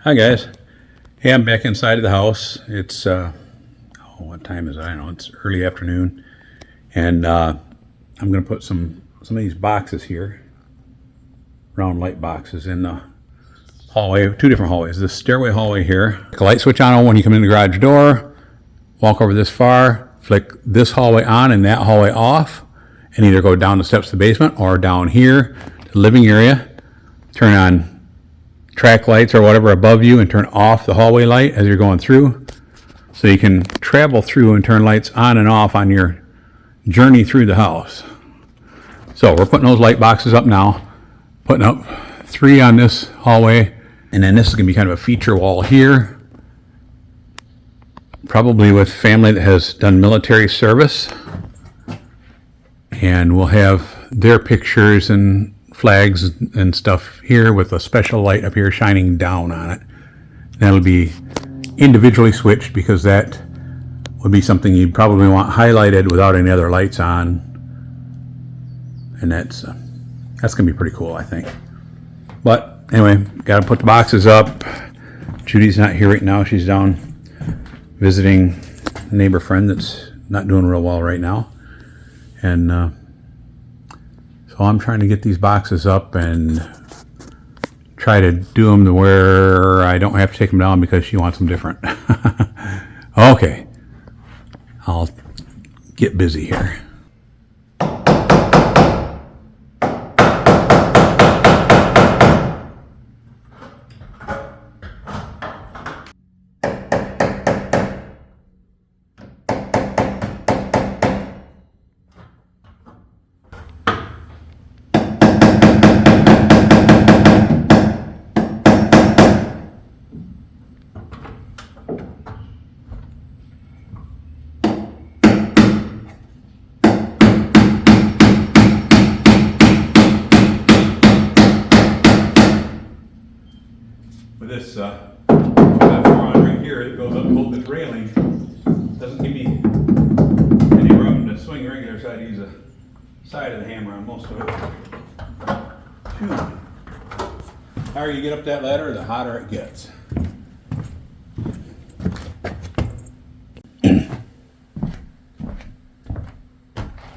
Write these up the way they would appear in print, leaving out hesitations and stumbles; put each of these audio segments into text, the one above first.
Hi guys. Hey, I'm back inside of the house. It's what time is it? I don't know. It's early afternoon, and I'm going to put some of these boxes here, round light boxes, in the hallway. Two different hallways. This stairway hallway here. Click a light switch on when you come in the garage door. Walk over this far. Flick this hallway on and that hallway off, and either go down the steps to the basement or down here to the living area. Turn on track lights or whatever above you and turn off the hallway light as you're going through, so you can travel through and turn lights on and off on your journey through the house. So we're putting those light boxes up now, putting up 3 on this hallway, and then this is going to be kind of a feature wall here, probably with family that has done military service, and we'll have their pictures and flags and stuff here with a special light up here shining down on it. That'll be individually switched because that would be something you'd probably want highlighted without any other lights on, and that's gonna be pretty cool, I think. But anyway, got to put the boxes up. Judy's not here right now. She's down visiting a neighbor friend that's not doing real well right now, and so I'm trying to get these boxes up and try to do them to where I don't have to take them down because she wants them different. Okay, I'll get busy here. With this platform on right here that goes up a little bit railing, doesn't give me any room to swing regular, so I'd use the side of the hammer on most of it. The higher you get up that ladder, the hotter it gets.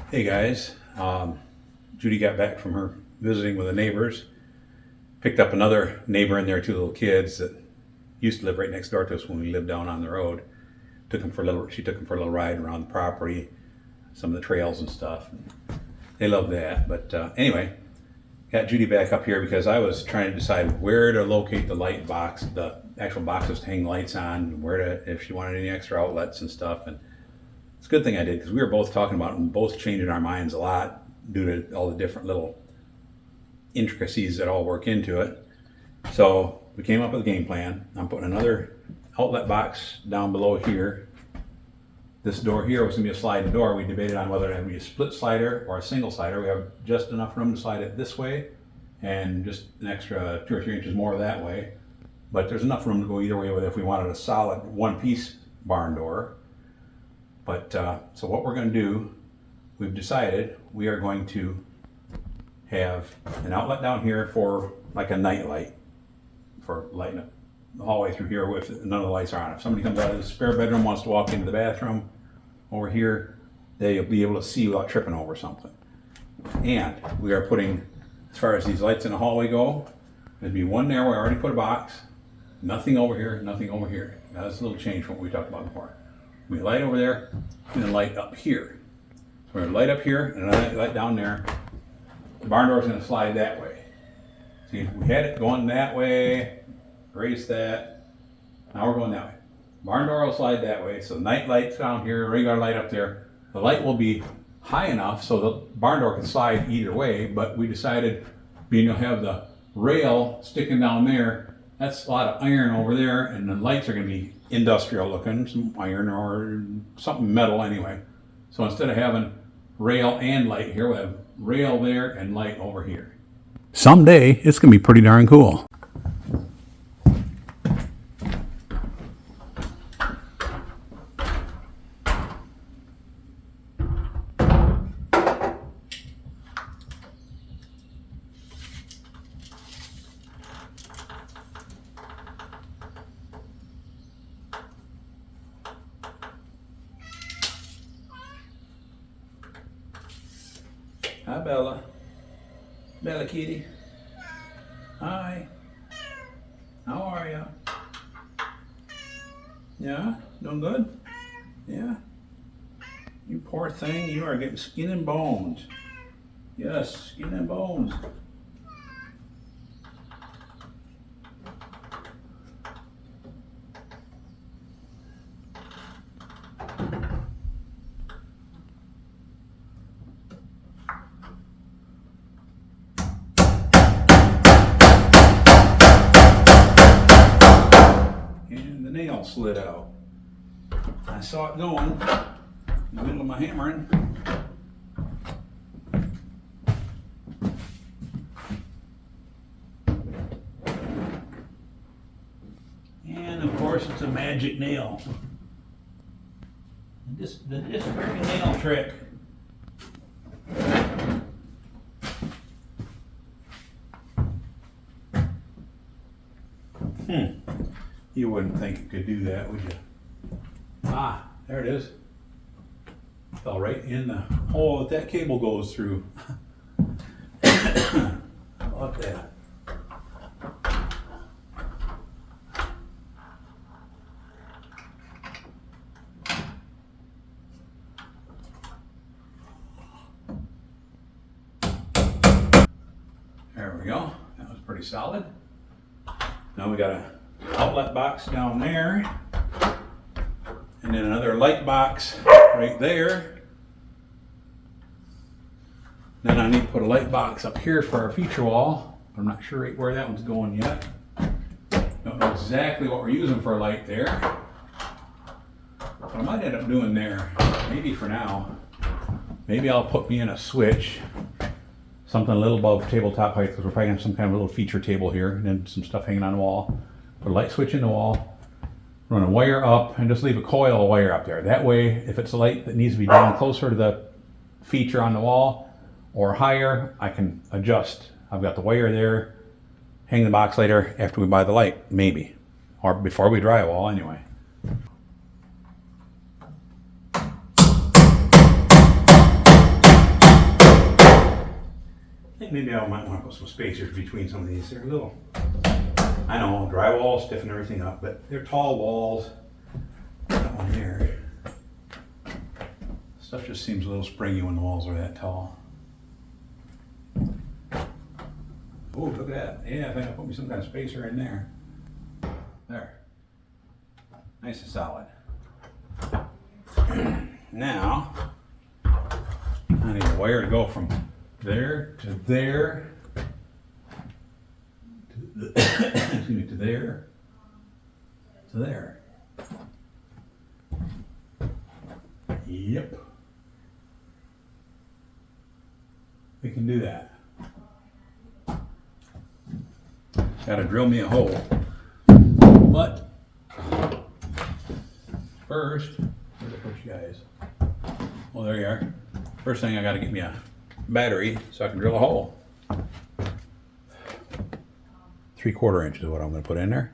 Hey guys, Judy got back from her visiting with the neighbors. Picked up another neighbor and their 2 little kids that used to live right next door to us when we lived down on the road. She took them for a little ride around the property, some of the trails and stuff. They love that. But anyway, got Judy back up here because I was trying to decide where to locate the light box, the actual boxes to hang lights on, if she wanted any extra outlets and stuff. And it's a good thing I did, because we were both talking about it and both changing our minds a lot due to all the different little intricacies that all work into it. So we came up with a game plan. I'm putting another outlet box down below here. This door here was going to be a sliding door. We debated on whether it would be a split slider or a single slider. We have just enough room to slide it this way and just an extra 2 or 3 inches more that way. But there's enough room to go either way with it if we wanted a solid one-piece barn door. But so what we're going to do, we've decided we are going to have an outlet down here for like a night light, for lighting up the hallway through here if none of the lights are on. If somebody comes out of the spare bedroom, wants to walk into the bathroom over here, they'll be able to see without tripping over something. And we are putting, as far as these lights in the hallway go, there'd be one there where I already put a box, nothing over here, nothing over here. Now that's a little change from what we talked about before. We light over there and then light up here. So we're gonna light up here and a light down there. The barn door is going to slide that way. See, we had it going that way, erase that. Now we're going that way. Barn door will slide that way. So night light's down here, regular light up there. The light will be high enough so the barn door can slide either way, but we decided, being you'll have the rail sticking down there, that's a lot of iron over there, and the lights are going to be industrial looking, some iron or something metal anyway. So instead of having rail and light here, we'll have rail there and light over here. Someday it's gonna be pretty darn cool. Hi, Bella. Bella kitty. Hi. How are you? Yeah? Doing good? Yeah? You poor thing, you are getting skin and bones. Yes, skin and bones. And the nail slid out. I saw it going in the middle of my hammering. And of course, it's a magic nail. The disc-breaking nail trick. You wouldn't think you could do that, would you? Ah, there it is. Fell right in the hole that cable goes through. How about that? There we go. That was pretty solid. Now we got an outlet box down there. And then another light box right there. Then I need to put a light box up here for our feature wall. I'm not sure right where that one's going yet. Don't know exactly what we're using for a light there. But I might end up doing there, maybe for now. Maybe I'll put me in a switch. Something a little above tabletop height, because we're probably going to have some kind of little feature table here, and then some stuff hanging on the wall. Put a light switch in the wall, run a wire up, and just leave a coil of wire up there. That way, if it's a light that needs to be down closer to the feature on the wall or higher, I can adjust. I've got the wire there, hang the box later after we buy the light, maybe. Or before we drywall, anyway. I think maybe I might want to put some spacers between some of these. They're a little, I know, drywall stiffen everything up, but they're tall walls. That one there. Stuff just seems a little springy when the walls are that tall. Oh, look at that. Yeah, I think I'll put me some kind of spacer in there. There. Nice and solid. Now, I need a wire to go from there to there. Excuse me, to there. To there. Yep. We can do that. Gotta drill me a hole. But first, where'd I put you guys? Well, there you are. First thing, I gotta get me a battery so I can drill a hole. 3/4 inches is what I'm gonna put in there.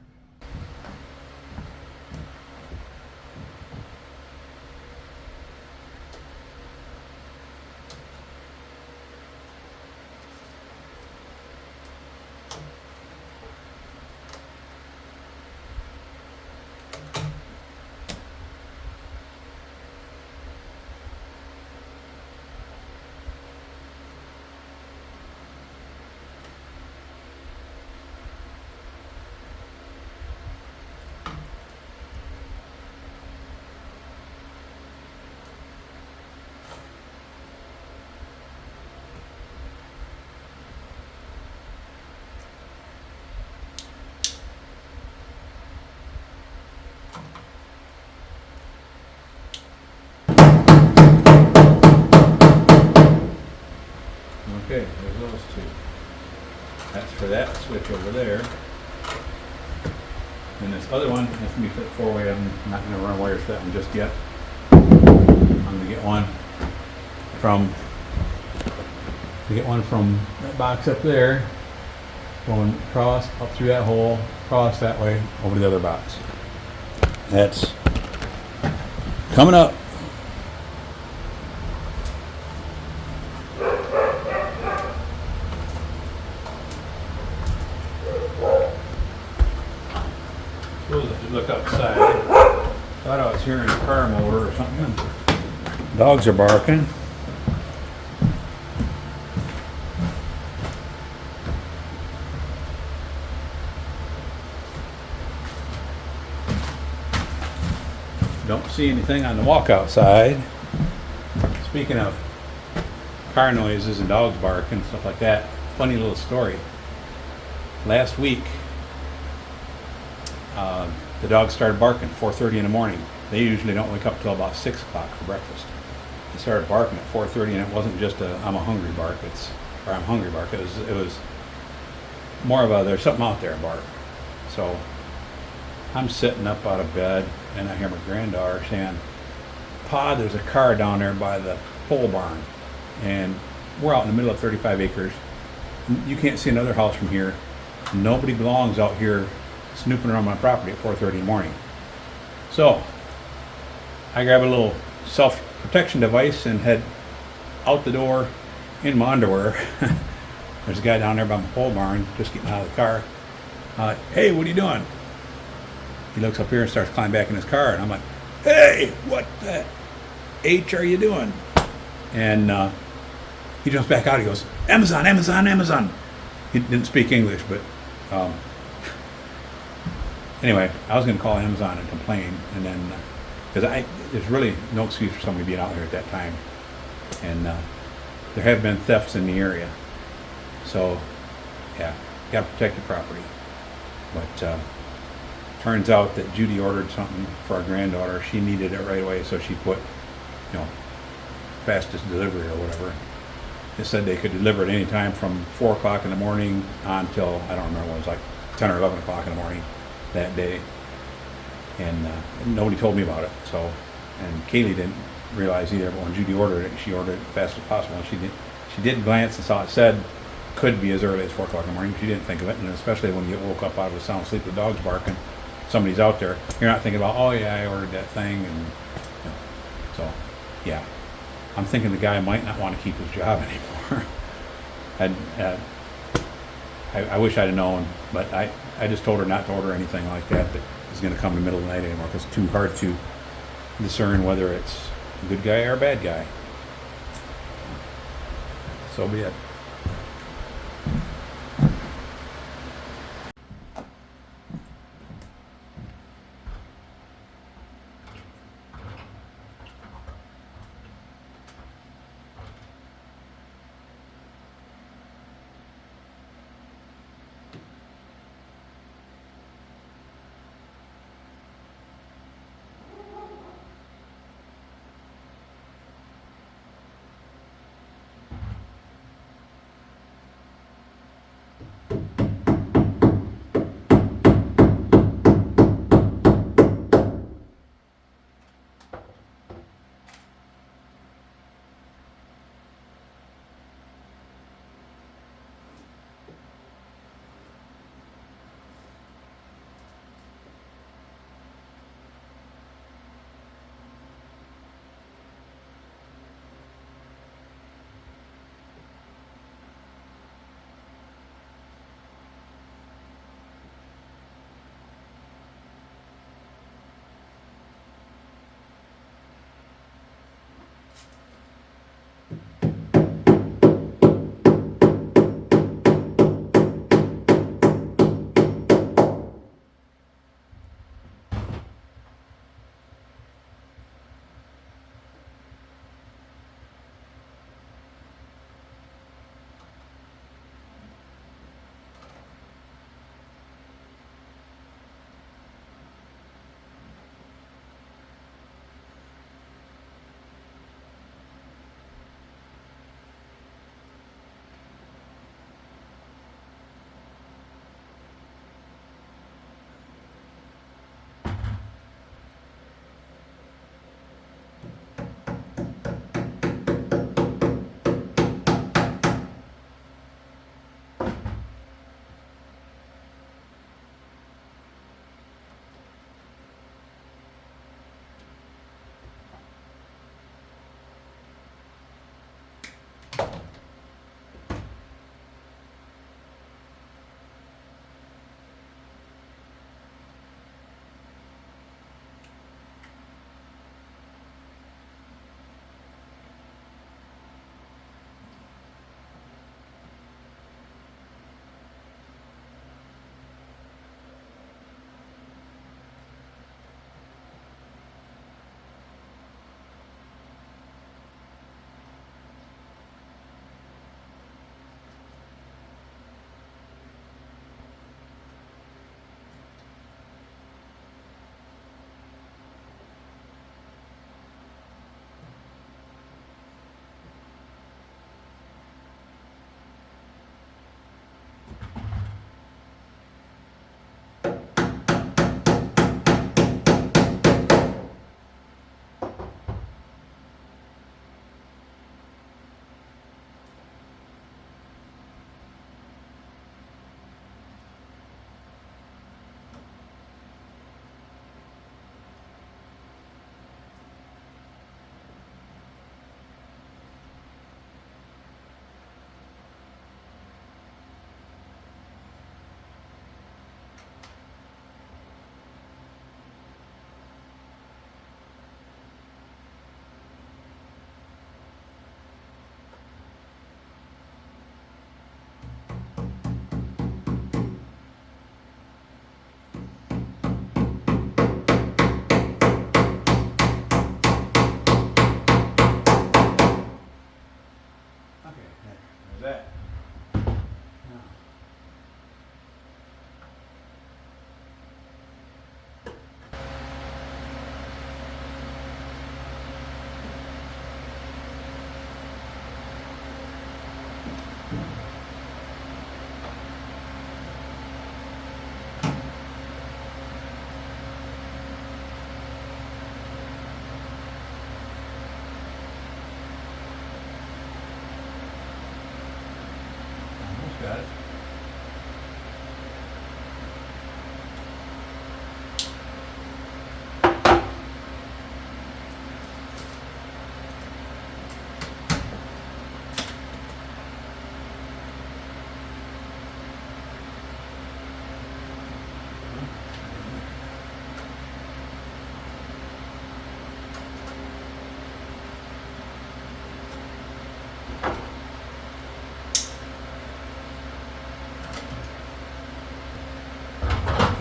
Okay, there's those two. That's for that switch over there. And this other one has to be fit 4-way. I'm not going to run wires for that one just yet. I'm going to get one from that box up there, going across, up through that hole, across that way, over to the other box. That's coming up. Suppose I should look outside. Thought I was hearing a car motor or something. Dogs are barking. Don't see anything on the walk outside. Speaking of car noises and dogs barking and stuff like that, funny little story. Last week, the dogs started barking 4:30 in the morning. They usually don't wake up till about 6 o'clock for breakfast. They started barking at 4:30, and it wasn't just a "I'm a hungry" bark. I'm hungry bark. It was more of a "there's something out there" bark. So I'm sitting up out of bed, and I hear my granddaughter saying, "Pa, there's a car down there by the pole barn," and we're out in the middle of 35 acres. You can't see another house from here. Nobody belongs out here snooping around my property at 4:30 in the morning. So I grab a little self-protection device and head out the door in my underwear. There's a guy down there by my pole barn just getting out of the car. "Hey, what are you doing?" He looks up here and starts climbing back in his car, and I'm like, "Hey, what the H are you doing?" And he jumps back out. He goes, "Amazon, Amazon, Amazon." He didn't speak English, but anyway, I was going to call Amazon and complain, and then because there's really no excuse for somebody being out here at that time, and there have been thefts in the area, so yeah, got to protect your property. But turns out that Judy ordered something for our granddaughter. She needed it right away, so she put, fastest delivery or whatever. They said they could deliver it any time from 4 o'clock in the morning on till, I don't remember, it was like 10 or 11 o'clock in the morning that day. And nobody told me about it. So, and Kaylee didn't realize either, but when Judy ordered it, she ordered it as fast as possible. And she did glance and saw it said could be as early as 4 o'clock in the morning. She didn't think of it, and especially when you get woke up out of a sound sleep with dogs barking, somebody's out there, you're not thinking about, oh yeah, I ordered that thing. And so, yeah. I'm thinking the guy might not want to keep his job anymore. I wish I'd have known, but I just told her not to order anything like that is going to come in the middle of the night anymore, because it's too hard to discern whether it's a good guy or a bad guy. So be it.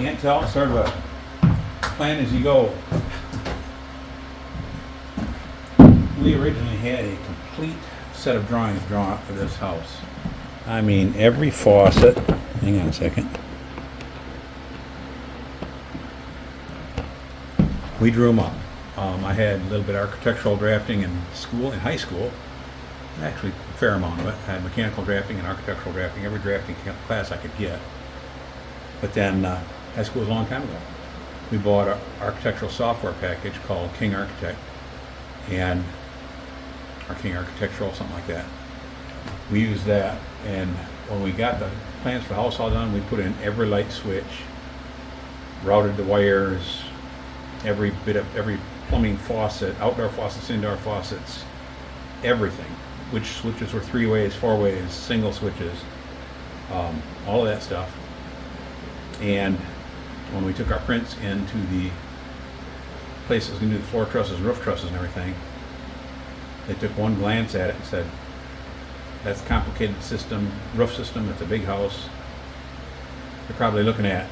Can't tell, it's sort of a plan as you go. We originally had a complete set of drawings drawn up for this house. I mean, every faucet. Hang on a second. We drew them up. I had a little bit of architectural drafting in high school. Actually, a fair amount of it. I had mechanical drafting and architectural drafting, every drafting class I could get. But then, high school was a long time ago. We bought an architectural software package called King Architect, or King Architectural, something like that. We used that, and when we got the plans for the house all done, we put in every light switch, routed the wires, every plumbing faucet, outdoor faucets, indoor faucets, everything. Which switches were 3-ways, 4-ways, single switches, all of that stuff. And when we took our prints into the place that was going to do the floor trusses, roof trusses, and everything, they took one glance at it and said, "That's a complicated system, roof system. It's a big house. You're probably looking at."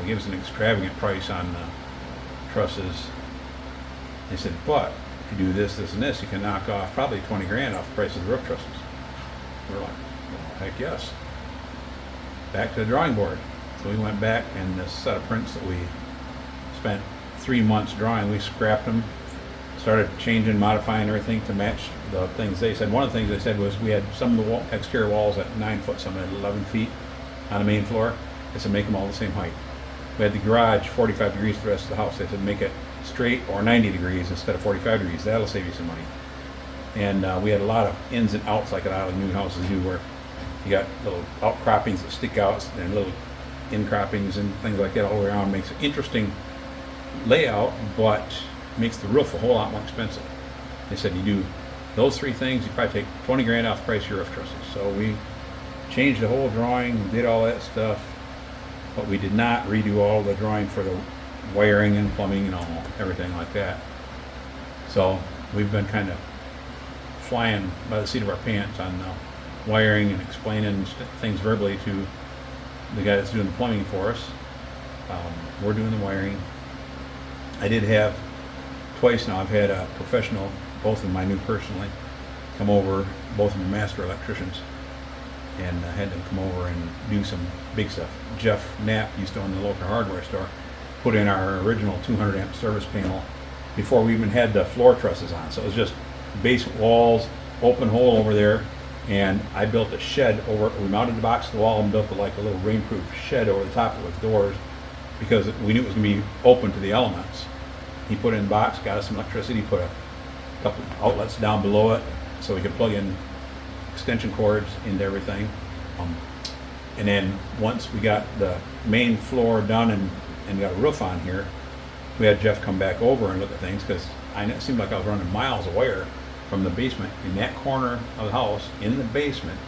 They gave us an extravagant price on trusses. They said, "But if you do this, this, and this, you can knock off probably 20 grand off the price of the roof trusses." We're like, "Well, heck yes." Back to the drawing board. So we went back, and this set of prints that we spent 3 months drawing, we scrapped them, started changing, modifying everything to match the things they said. One of the things they said was we had some of the exterior walls at 9 foot, some at 11 feet on the main floor. They said make them all the same height. We had the garage 45 degrees to the rest of the house. They said make it straight or 90 degrees instead of 45 degrees. That'll save you some money. And we had a lot of ins and outs like a lot of new houses do, where you got little outcroppings that stick out and little incroppings and things like that all around. Makes an interesting layout, but makes the roof a whole lot more expensive. They said you do those 3 things, you probably take 20 grand off the price of your roof trusses. So we changed the whole drawing, did all that stuff, but we did not redo all the drawing for the wiring and plumbing and everything like that. So we've been kind of flying by the seat of our pants on wiring and explaining things verbally to the guy that's doing the plumbing for us. We're doing the wiring. I did have twice now, I've had a professional, both of them I knew personally, come over, both of them master electricians, and I had them come over and do some big stuff. Jeff Knapp used to own the local hardware store, put in our original 200 amp service panel before we even had the floor trusses on. So it was just basement walls, open hole over there, and I built a shed over, we mounted the box to the wall and built like a little rainproof shed over the top of it with doors, because we knew it was going to be open to the elements. He put in the box, got us some electricity, put a couple outlets down below it so we could plug in extension cords into everything. And then once we got the main floor done and got a roof on here, we had Jeff come back over and look at things, because it seemed like I was running miles of wire from the basement in that corner of the house, in the basement,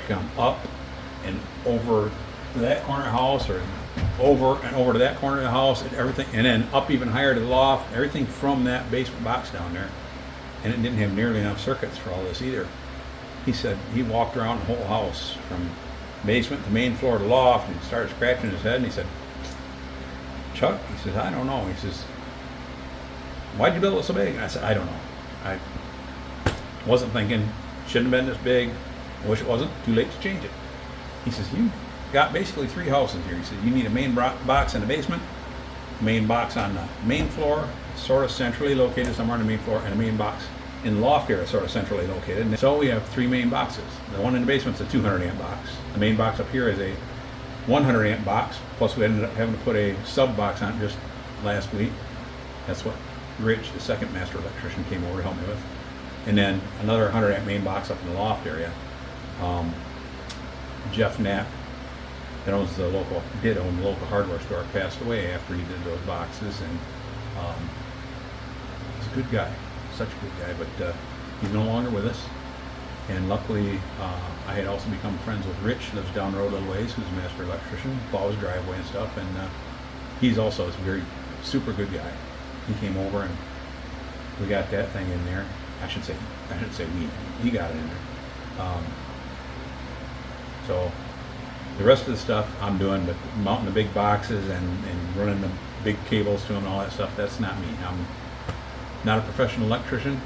come up and over to that corner of the house, or over and over to that corner of the house, and everything, and then up even higher to the loft, everything from that basement box down there. And it didn't have nearly enough circuits for all this either. He said he walked around the whole house from basement to main floor to loft and started scratching his head, and he said, "Chuck," he says, "I don't know." He says, "Why'd you build it so big?" And I said, "I don't know. I wasn't thinking, shouldn't have been this big. I wish it wasn't. Too late to change it." He says, "You got basically 3 houses here." He said, "You need a main box in the basement, main box on the main floor, sort of centrally located somewhere on the main floor, and a main box in the loft area, sort of centrally located." And so we have 3 main boxes. The one in the basement is a 200 amp box. The main box up here is a 100 amp box, plus we ended up having to put a sub box on it just last week. That's what Rich, the second master electrician, came over to help me with. And then another 100 amp main box up in the loft area. Jeff Knapp, that did own the local hardware store, passed away after he did those boxes, and he's a good guy, such a good guy, but he's no longer with us. And luckily, I had also become friends with Rich, lives down the road a little ways, who's a master electrician, plows driveway and stuff, and he's also a very super good guy. He came over and we got that thing in there. I should say he got it in there. So The rest of the stuff I'm doing, but mounting the big boxes and running the big cables to them and all that stuff, that's not me. I'm not a professional electrician,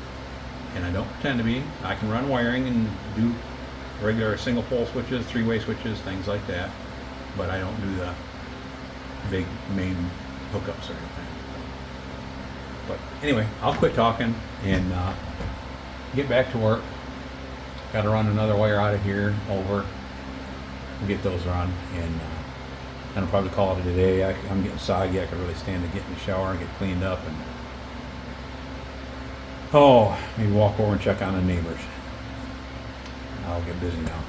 and I don't pretend to be. I can run wiring and do regular single pole switches, three-way switches, things like that, but I don't do the big main hookups or anything. But anyway, I'll quit talking and get back to work. Got to run another wire out of here over. We'll get those run, and I'll probably call it a day. I'm getting soggy. I could really stand to get in the shower and get cleaned up, and maybe walk over and check on the neighbors. I'll get busy now.